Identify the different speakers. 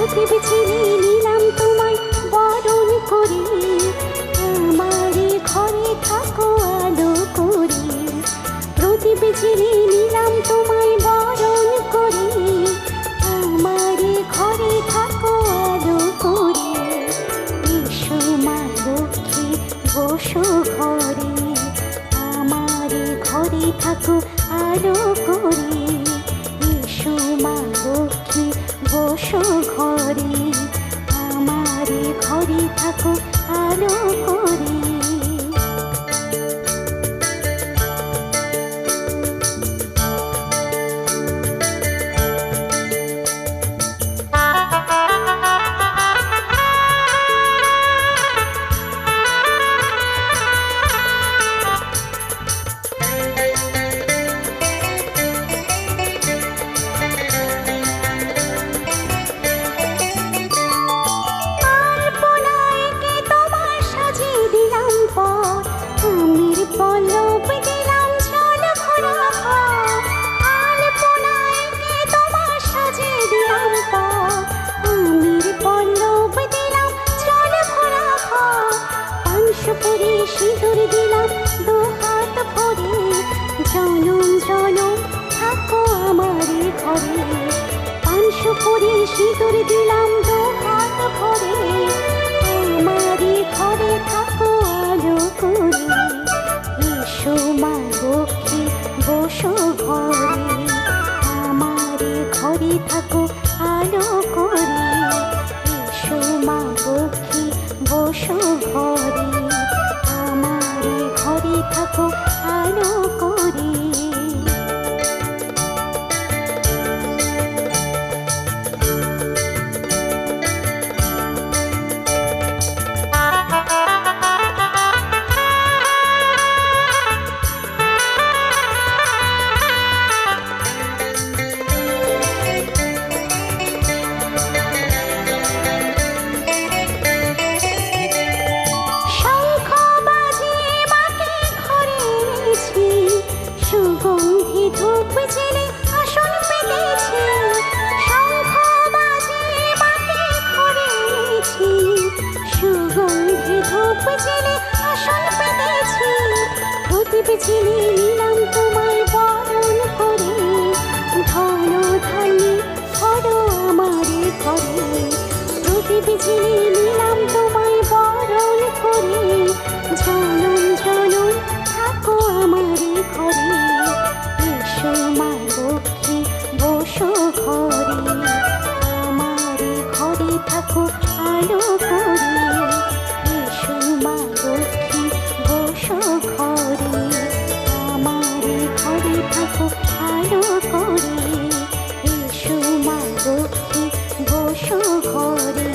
Speaker 1: প্রদীপ জ্বেলে নিলাম তোমায় বরণ করে, আমার ঘরে থাকো আলো করে। প্রদীপ জ্বেলে নিলাম তোমায় বরণ করে, আমার ঘরে থাকো আলো করে। এসো মা লক্ষ্মী বসো ঘরে, আমার ঘরে থাকো আলো করে। এসো মা লক্ষ্মী বসো ঘরে, আমার ঘরে থাকো আলো করে। পল্লব দিলাম জল ভরা ঘর, আলপনায়কে তোমার সাজে দিলাম পর। আমির পল্লব দিলাম জল ভরা ঘর, পানসুপুরি সিঁদুর দিলাম দু হাত ভরে। জনম জনম থাকো আমার ঘরে, পানসুপুরি সিঁদুর দিলাম দু হাত ভরে। আমার ঘরে থাকো আলো করে। এসো মা লক্ষ্মী বসো ঘরে, আমার ঘরে থাকো আলো করে। এসো মা লক্ষ্মী বসো ঘরে, আমার ঘরে থাকো আলো করে। সুগন্ধি ধূপ জ্বেলে আসন পেতেছি, শঙ্খ বাজিয়ে মাকে ঘরে এনেছি। সুগন্ধি ধূপ জ্বেলে আসন পেতেছি, প্রদীপ জ্বেলে নিলাম তোমায় বরণ করে। ধন ধান্যে ভরো আমার ঘরে, প্রদীপ জ্বেলে নিলাম তোমায় বরণ করে। জনম জনম থাকো আমার ঘরে। এসো মা লক্ষ্মী বসো ঘরে, আমার ঘরে থাকো আলো করে। এসো মা লক্ষ্মী বসো ঘরে, আমার ঘরে থাকো আলো করে। এসো মা লক্ষ্মী বসো ঘরে।